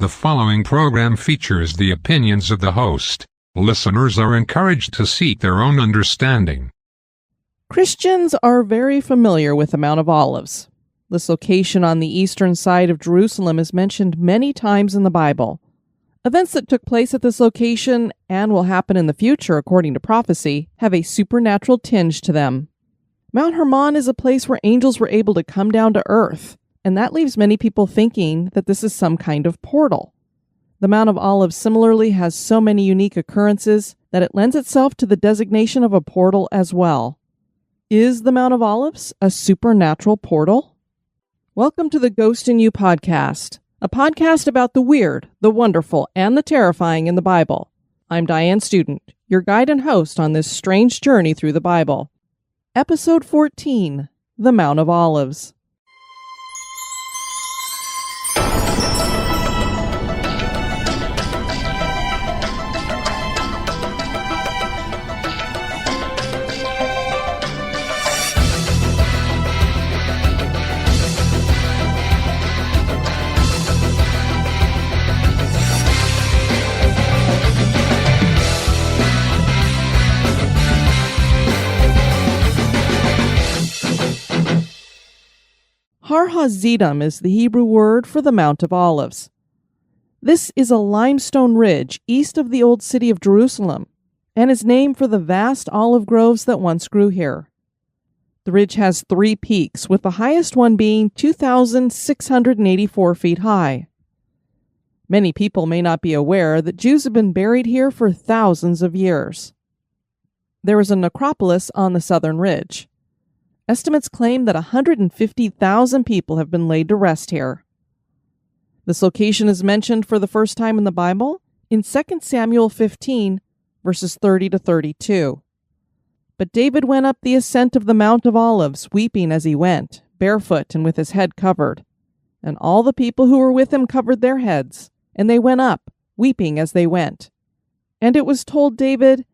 The following program features the opinions of the host. Listeners are encouraged to seek their own understanding. Christians are very familiar with the Mount of Olives. This location on the eastern side of Jerusalem is mentioned many times in the Bible. Events that took place at this location, and will happen in the future according to prophecy, have a supernatural tinge to them. Mount Hermon is a place where angels were able to come down to earth, and that leaves many people thinking that this is some kind of portal. The Mount of Olives similarly has so many unique occurrences that it lends itself to the designation of a portal as well. Is the Mount of Olives a supernatural portal? Welcome to the Ghost in You podcast, a podcast about the weird, the wonderful, and the terrifying in the Bible. I'm Diane Student, your guide and host on this strange journey through the Bible. Episode 14, The Mount of Olives. Har Hazedim is the Hebrew word for the Mount of Olives. This is a limestone ridge east of the old city of Jerusalem, and is named for the vast olive groves that once grew here. The ridge has 3 peaks, with the highest one being 2,684 feet high. Many people may not be aware that Jews have been buried here for thousands of years. There is a necropolis on the southern ridge. Estimates claim that 150,000 people have been laid to rest here. This location is mentioned for the first time in the Bible in 2 Samuel 15, verses 30 to 32. But David went up the ascent of the Mount of Olives, weeping as he went, barefoot and with his head covered. And all the people who were with him covered their heads, and they went up, weeping as they went. And it was told David,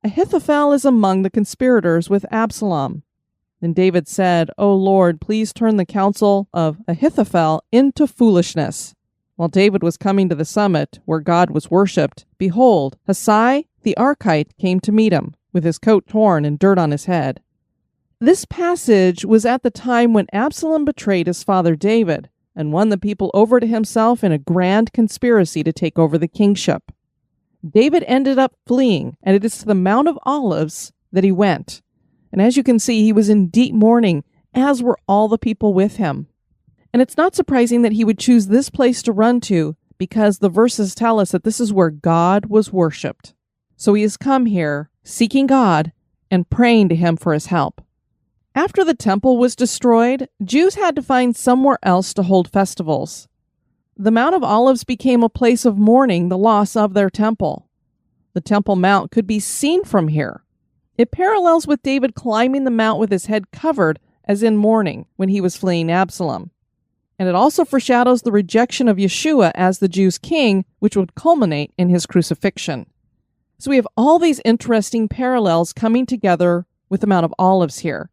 Ahithophel is among the conspirators with Absalom. Then David said, O Lord, please turn the counsel of Ahithophel into foolishness. While David was coming to the summit, where God was worshipped, behold, Hushai the Archite came to meet him, with his coat torn and dirt on his head. This passage was at the time when Absalom betrayed his father David, and won the people over to himself in a grand conspiracy to take over the kingship. David ended up fleeing, and it is to the Mount of Olives that he went. And as you can see, he was in deep mourning, as were all the people with him. And it's not surprising that he would choose this place to run to, because the verses tell us that this is where God was worshipped. So he has come here, seeking God and praying to him for his help. After the temple was destroyed, Jews had to find somewhere else to hold festivals. The Mount of Olives became a place of mourning the loss of their temple. The Temple Mount could be seen from here. It parallels with David climbing the mount with his head covered, as in mourning, when he was fleeing Absalom. And it also foreshadows the rejection of Yeshua as the Jews' king, which would culminate in his crucifixion. So we have all these interesting parallels coming together with the Mount of Olives here.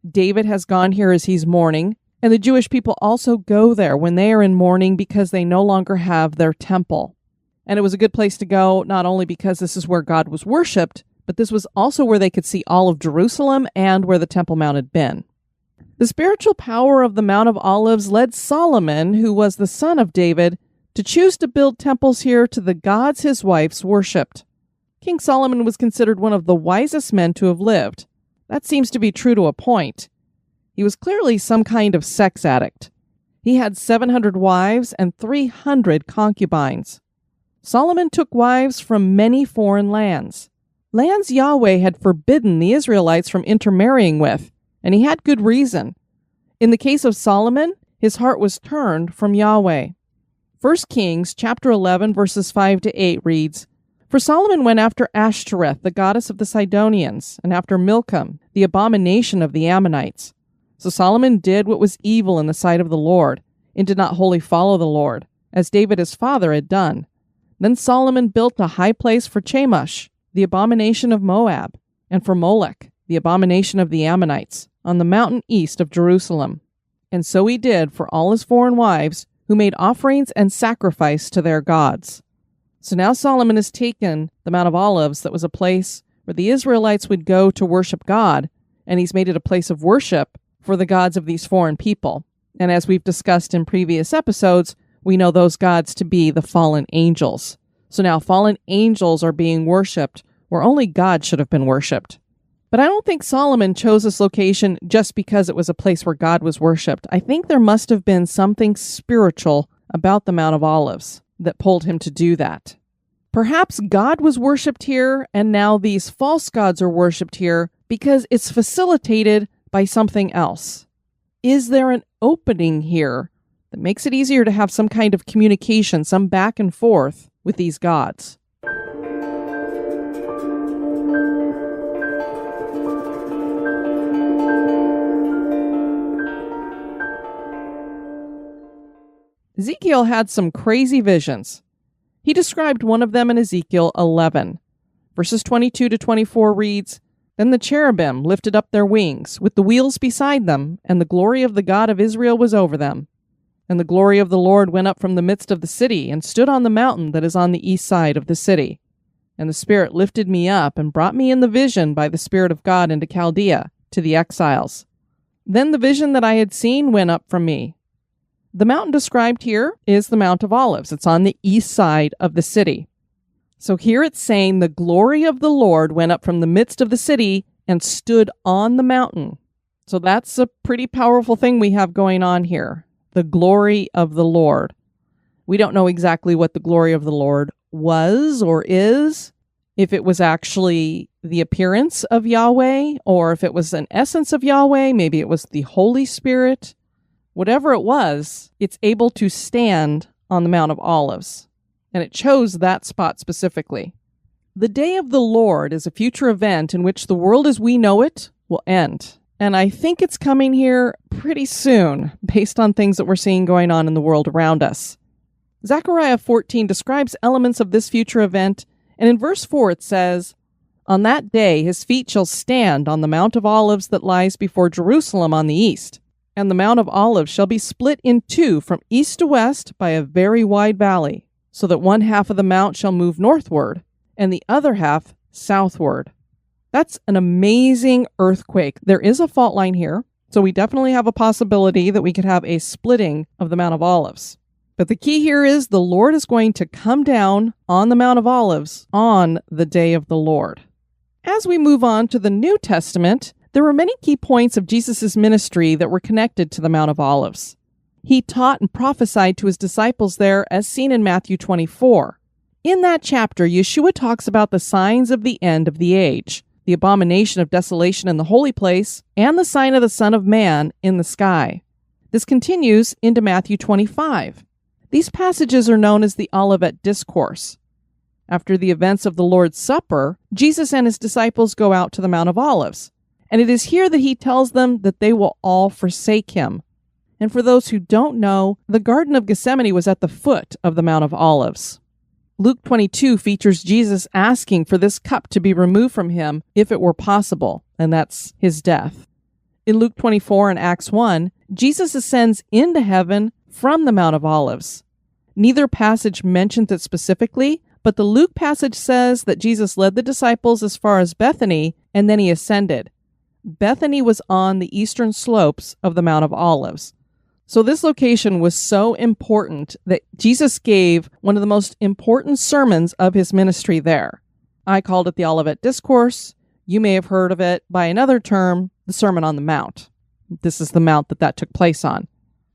David has gone here as he's mourning, and the Jewish people also go there when they are in mourning because they no longer have their temple. And it was a good place to go, not only because this is where God was worshipped, but this was also where they could see all of Jerusalem and where the Temple Mount had been. The spiritual power of the Mount of Olives led Solomon, who was the son of David, to choose to build temples here to the gods his wives worshipped. King Solomon was considered one of the wisest men to have lived. That seems to be true to a point. He was clearly some kind of sex addict. He had 700 wives and 300 concubines. Solomon took wives from many foreign lands. Lands Yahweh had forbidden the Israelites from intermarrying with, and he had good reason. In the case of Solomon, his heart was turned from Yahweh. 1 Kings chapter 11, verses 5 to 8 reads, For Solomon went after Ashtoreth, the goddess of the Sidonians, and after Milcom, the abomination of the Ammonites. So Solomon did what was evil in the sight of the Lord, and did not wholly follow the Lord, as David his father had done. Then Solomon built a high place for Chemosh, the abomination of Moab, and for Molech, the abomination of the Ammonites, on the mountain east of Jerusalem. And so he did for all his foreign wives, who made offerings and sacrifice to their gods. So now Solomon has taken the Mount of Olives, that was a place where the Israelites would go to worship God, and he's made it a place of worship for the gods of these foreign people. And as we've discussed in previous episodes, we know those gods to be the fallen angels. So now fallen angels are being worshipped where only God should have been worshipped. But I don't think Solomon chose this location just because it was a place where God was worshipped. I think there must have been something spiritual about the Mount of Olives that pulled him to do that. Perhaps God was worshipped here, and now these false gods are worshipped here because it's facilitated by something else. Is there an opening here that makes it easier to have some kind of communication, some back and forth with these gods? Ezekiel had some crazy visions. He described one of them in Ezekiel 11. Verses 22 to 24 reads, "Then the cherubim lifted up their wings, with the wheels beside them, and the glory of the God of Israel was over them. And the glory of the Lord went up from the midst of the city, and stood on the mountain that is on the east side of the city. And the Spirit lifted me up, and brought me in the vision by the Spirit of God into Chaldea, to the exiles. Then the vision that I had seen went up from me." The mountain described here is the Mount of Olives. It's on the east side of the city. So here it's saying the glory of the Lord went up from the midst of the city and stood on the mountain. So that's a pretty powerful thing we have going on here. The glory of the Lord. We don't know exactly what the glory of the Lord was or is, if it was actually the appearance of Yahweh, or if it was an essence of Yahweh, maybe it was the Holy Spirit. Whatever it was, it's able to stand on the Mount of Olives, and it chose that spot specifically. The day of the Lord is a future event in which the world as we know it will end, and I think it's coming here pretty soon, based on things that we're seeing going on in the world around us. Zechariah 14 describes elements of this future event, and in verse 4 it says, "On that day his feet shall stand on the Mount of Olives that lies before Jerusalem on the east. And the Mount of Olives shall be split in two from east to west by a very wide valley, so that one half of the mount shall move northward, and the other half southward." That's an amazing earthquake. There is a fault line here, so we definitely have a possibility that we could have a splitting of the Mount of Olives. But the key here is the Lord is going to come down on the Mount of Olives on the day of the Lord. As we move on to the New Testament, there were many key points of Jesus' ministry that were connected to the Mount of Olives. He taught and prophesied to his disciples there, as seen in Matthew 24. In that chapter, Yeshua talks about the signs of the end of the age, the abomination of desolation in the holy place, and the sign of the Son of Man in the sky. This continues into Matthew 25. These passages are known as the Olivet Discourse. After the events of the Lord's Supper, Jesus and his disciples go out to the Mount of Olives. And it is here that he tells them that they will all forsake him. And for those who don't know, the Garden of Gethsemane was at the foot of the Mount of Olives. Luke 22 features Jesus asking for this cup to be removed from him if it were possible, and that's his death. In Luke 24 and Acts 1, Jesus ascends into heaven from the Mount of Olives. Neither passage mentions it specifically, but the Luke passage says that Jesus led the disciples as far as Bethany, and then he ascended. Bethany was on the eastern slopes of the Mount of Olives. So this location was so important that Jesus gave one of the most important sermons of his ministry there. I called it the Olivet Discourse. You may have heard of it by another term, the Sermon on the Mount. This is the mount that took place on.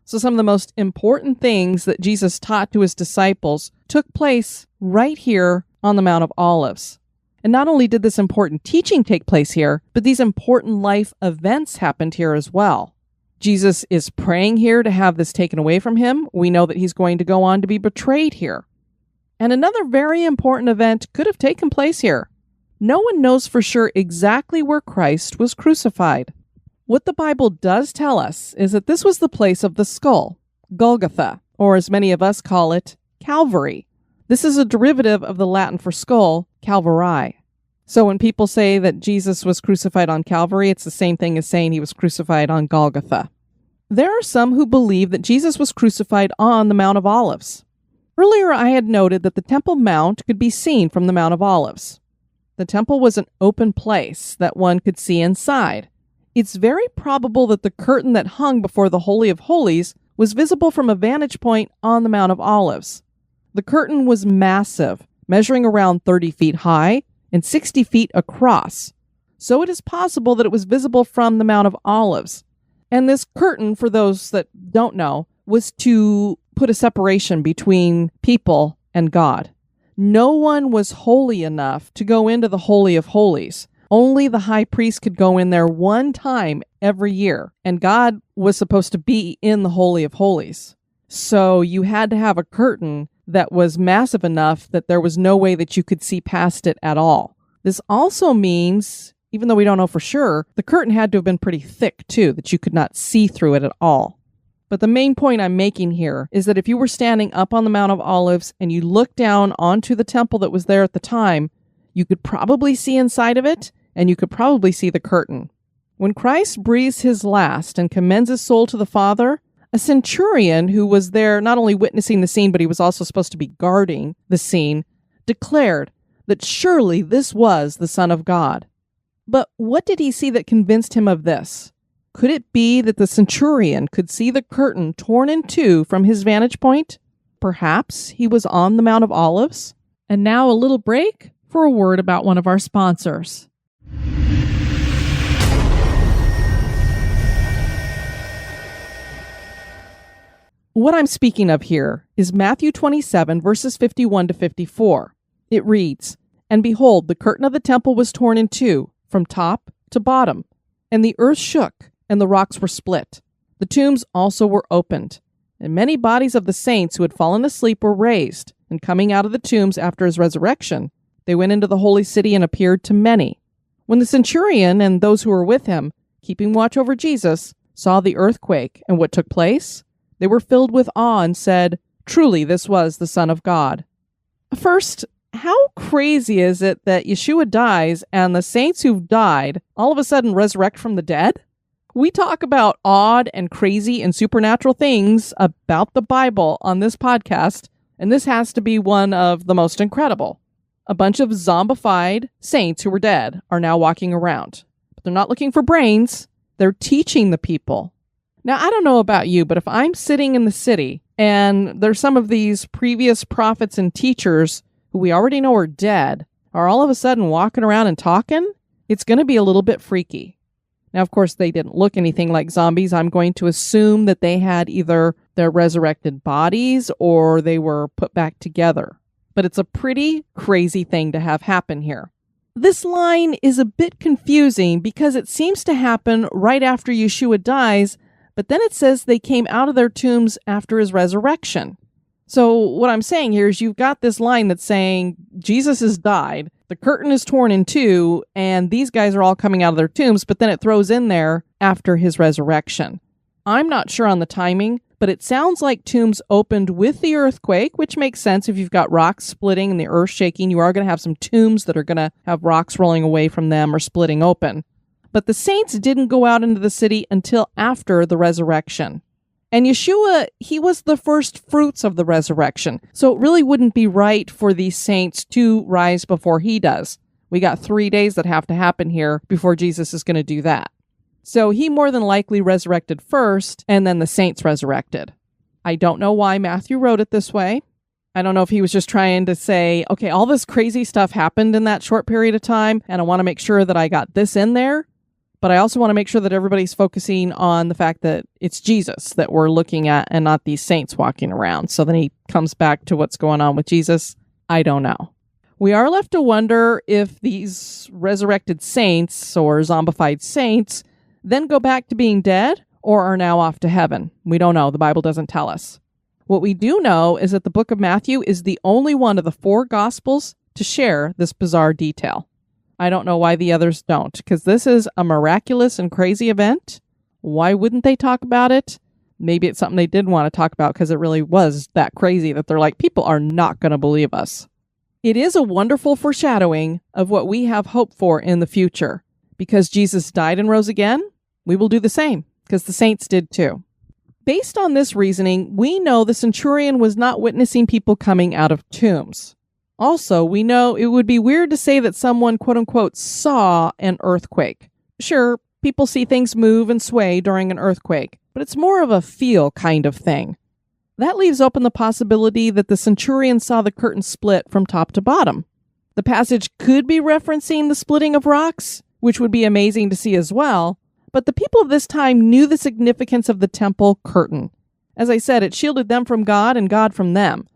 So some of the most important things that Jesus taught to his disciples took place right here on the Mount of Olives. And not only did this important teaching take place here, but these important life events happened here as well. Jesus is praying here to have this taken away from him. We know that he's going to go on to be betrayed here. And another very important event could have taken place here. No one knows for sure exactly where Christ was crucified. What the Bible does tell us is that this was the place of the skull, Golgotha, or as many of us call it, Calvary. This is a derivative of the Latin for skull, Calvari. So when people say that Jesus was crucified on Calvary, it's the same thing as saying he was crucified on Golgotha. There are some who believe that Jesus was crucified on the Mount of Olives. Earlier, I had noted that the Temple Mount could be seen from the Mount of Olives. The temple was an open place that one could see inside. It's very probable that the curtain that hung before the Holy of Holies was visible from a vantage point on the Mount of Olives. The curtain was massive, measuring around 30 feet high and 60 feet across. So it is possible that it was visible from the Mount of Olives. And this curtain, for those that don't know, was to put a separation between people and God. No one was holy enough to go into the Holy of Holies. Only the high priest could go in there one time every year, and God was supposed to be in the Holy of Holies. So you had to have a curtain that was massive enough that there was no way that you could see past it at all. This also means, even though we don't know for sure, the curtain had to have been pretty thick too, that you could not see through it at all. But the main point I'm making here is that if you were standing up on the Mount of Olives and you looked down onto the temple that was there at the time, you could probably see inside of it, and you could probably see the curtain. When Christ breathes his last and commends his soul to the Father, a centurion who was there not only witnessing the scene, but he was also supposed to be guarding the scene, declared that surely this was the Son of God. But what did he see that convinced him of this? Could it be that the centurion could see the curtain torn in two from his vantage point? Perhaps he was on the Mount of Olives? And now a little break for a word about one of our sponsors. What I'm speaking of here is Matthew 27, verses 51 to 54. It reads, "And behold, the curtain of the temple was torn in two, from top to bottom, and the earth shook, and the rocks were split. The tombs also were opened, and many bodies of the saints who had fallen asleep were raised, and coming out of the tombs after his resurrection, they went into the holy city and appeared to many. When the centurion and those who were with him, keeping watch over Jesus, saw the earthquake and what took place, they were filled with awe and said, 'Truly this was the Son of God.'" First, how crazy is it that Yeshua dies and the saints who've died all of a sudden resurrect from the dead? We talk about odd and crazy and supernatural things about the Bible on this podcast, and this has to be one of the most incredible. A bunch of zombified saints who were dead are now walking around. But they're not looking for brains. They're teaching the people. Now, I don't know about you, but if I'm sitting in the city and there's some of these previous prophets and teachers who we already know are dead, are all of a sudden walking around and talking, it's going to be a little bit freaky. Now, of course, they didn't look anything like zombies. I'm going to assume that they had either their resurrected bodies or they were put back together. But it's a pretty crazy thing to have happen here. This line is a bit confusing because it seems to happen right after Yeshua dies, but then it says they came out of their tombs after his resurrection. So what I'm saying here is you've got this line that's saying Jesus has died, the curtain is torn in two, and these guys are all coming out of their tombs, but then it throws in there after his resurrection. I'm not sure on the timing, but it sounds like tombs opened with the earthquake, which makes sense. If you've got rocks splitting and the earth shaking, you are going to have some tombs that are going to have rocks rolling away from them or splitting open. But the saints didn't go out into the city until after the resurrection. And Yeshua, he was the first fruits of the resurrection. So it really wouldn't be right for these saints to rise before he does. We got 3 days that have to happen here before Jesus is going to do that. So he more than likely resurrected first, and then the saints resurrected. I don't know why Matthew wrote it this way. I don't know if he was just trying to say, okay, all this crazy stuff happened in that short period of time, and I want to make sure that I got this in there. But I also want to make sure that everybody's focusing on the fact that it's Jesus that we're looking at and not these saints walking around. So then he comes back to what's going on with Jesus. I don't know. We are left to wonder if these resurrected saints or zombified saints then go back to being dead or are now off to heaven. We don't know. The Bible doesn't tell us. What we do know is that the book of Matthew is the only one of the 4 Gospels to share this bizarre detail. I don't know why the others don't, because this is a miraculous and crazy event. Why wouldn't they talk about it? Maybe it's something they did want to talk about because it really was that crazy that they're like, people are not going to believe us. It is a wonderful foreshadowing of what we have hope for in the future. Because Jesus died and rose again, we will do the same, because the saints did too. Based on this reasoning, we know the centurion was not witnessing people coming out of tombs. Also, we know it would be weird to say that someone, quote-unquote, saw an earthquake. Sure, people see things move and sway during an earthquake, but it's more of a feel kind of thing. That leaves open the possibility that the centurion saw the curtain split from top to bottom. The passage could be referencing the splitting of rocks, which would be amazing to see as well, but the people of this time knew the significance of the temple curtain. As I said, it shielded them from God and God from them.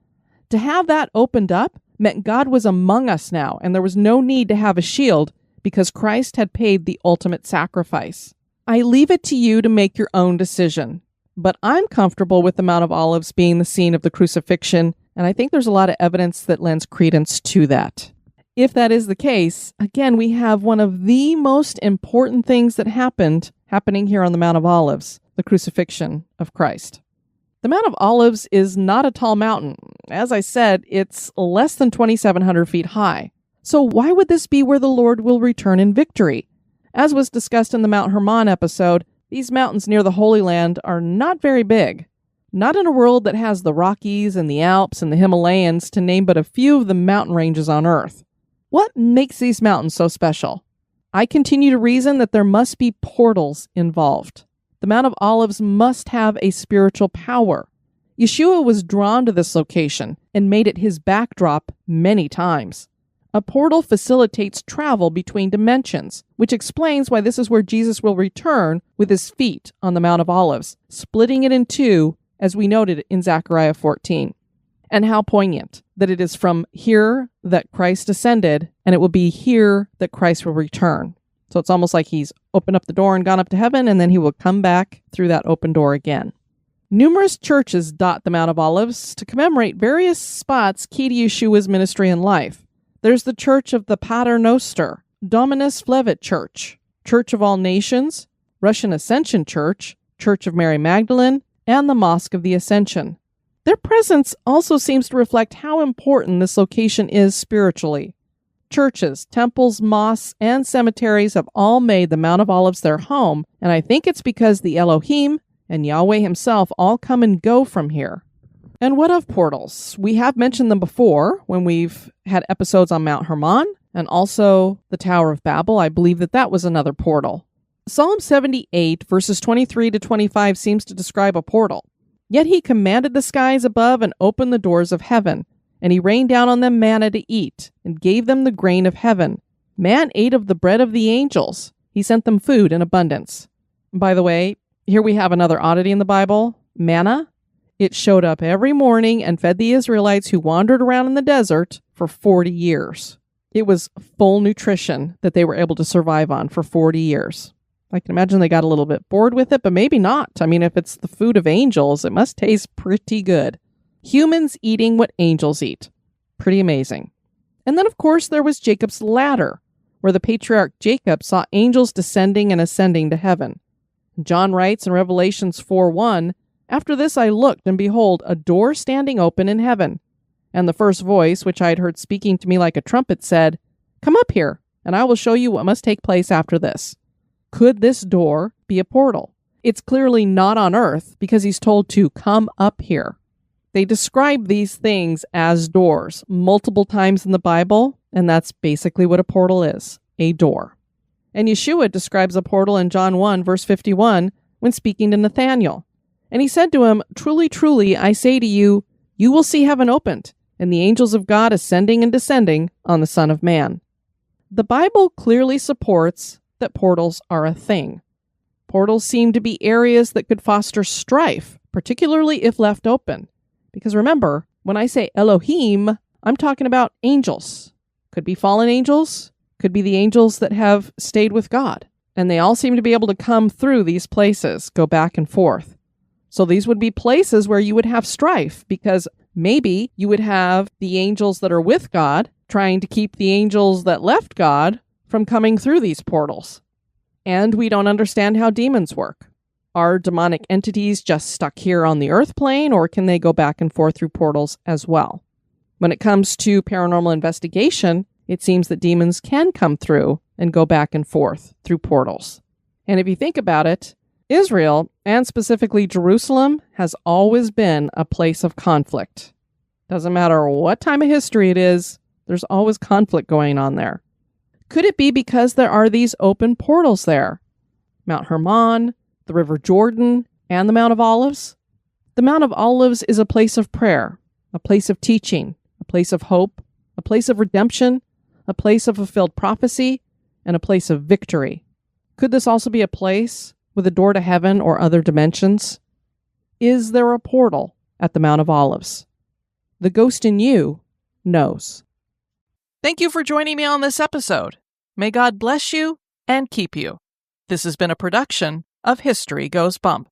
To have that opened up meant God was among us now, and there was no need to have a shield because Christ had paid the ultimate sacrifice. I leave it to you to make your own decision, but I'm comfortable with the Mount of Olives being the scene of the crucifixion, and I think there's a lot of evidence that lends credence to that. If that is the case, again, we have one of the most important things that happening here on the Mount of Olives, the crucifixion of Christ. The Mount of Olives is not a tall mountain. As I said, it's less than 2,700 feet high. So why would this be where the Lord will return in victory? As was discussed in the Mount Hermon episode, these mountains near the Holy Land are not very big. Not in a world that has the Rockies and the Alps and the Himalayas, to name but a few of the mountain ranges on Earth. What makes these mountains so special? I continue to reason that there must be portals involved. The Mount of Olives must have a spiritual power. Yeshua was drawn to this location and made it his backdrop many times. A portal facilitates travel between dimensions, which explains why this is where Jesus will return with his feet on the Mount of Olives, splitting it in two, as we noted in Zechariah 14. And how poignant that it is from here that Christ ascended, and it will be here that Christ will return. So it's almost like he's opened up the door and gone up to heaven, and then he will come back through that open door again. Numerous churches dot the Mount of Olives to commemorate various spots key to Yeshua's ministry and life. There's the Church of the Pater Noster, Dominus Flevit Church, Church of All Nations, Russian Ascension Church, Church of Mary Magdalene, and the Mosque of the Ascension. Their presence also seems to reflect how important this location is spiritually. Churches, temples, mosques, and cemeteries have all made the Mount of Olives their home, and I think it's because the Elohim and Yahweh himself all come and go from here. And what of portals? We have mentioned them before when we've had episodes on Mount Hermon and also the Tower of Babel. I believe that was another portal. Psalm 78, verses 23 to 25 seems to describe a portal. Yet he commanded the skies above and opened the doors of heaven, and he rained down on them manna to eat, and gave them the grain of heaven. Man ate of the bread of the angels. He sent them food in abundance. By the way, here we have another oddity in the Bible, manna. It showed up every morning and fed the Israelites who wandered around in the desert for 40 years. It was full nutrition that they were able to survive on for 40 years. I can imagine they got a little bit bored with it, but maybe not. I mean, if it's the food of angels, it must taste pretty good. Humans eating what angels eat. Pretty amazing. And then, of course, there was Jacob's ladder, where the patriarch Jacob saw angels descending and ascending to heaven. John writes in Revelations 4:1, "After this I looked, and behold, a door standing open in heaven. And the first voice, which I had heard speaking to me like a trumpet, said, 'Come up here, and I will show you what must take place after this.'" Could this door be a portal? It's clearly not on earth because he's told to come up here. They describe these things as doors multiple times in the Bible, and that's basically what a portal is, a door. And Yeshua describes a portal in John 1, verse 51, when speaking to Nathanael. And he said to him, "Truly, truly, I say to you, you will see heaven opened, and the angels of God ascending and descending on the Son of Man." The Bible clearly supports that portals are a thing. Portals seem to be areas that could foster strife, particularly if left open. Because remember, when I say Elohim, I'm talking about angels. Could be fallen angels, could be the angels that have stayed with God. And they all seem to be able to come through these places, go back and forth. So these would be places where you would have strife, because maybe you would have the angels that are with God trying to keep the angels that left God from coming through these portals. And we don't understand how demons work. Are demonic entities just stuck here on the earth plane, or can they go back and forth through portals as well? When it comes to paranormal investigation, it seems that demons can come through and go back and forth through portals. And if you think about it, Israel, and specifically Jerusalem, has always been a place of conflict. Doesn't matter what time of history it is, there's always conflict going on there. Could it be because there are these open portals there? Mount Hermon, the River Jordan, and the Mount of Olives? The Mount of Olives is a place of prayer, a place of teaching, a place of hope, a place of redemption, a place of fulfilled prophecy, and a place of victory. Could this also be a place with a door to heaven or other dimensions? Is there a portal at the Mount of Olives? The ghost in you knows. Thank you for joining me on this episode. May God bless you and keep you. This has been a production of History Goes Bump.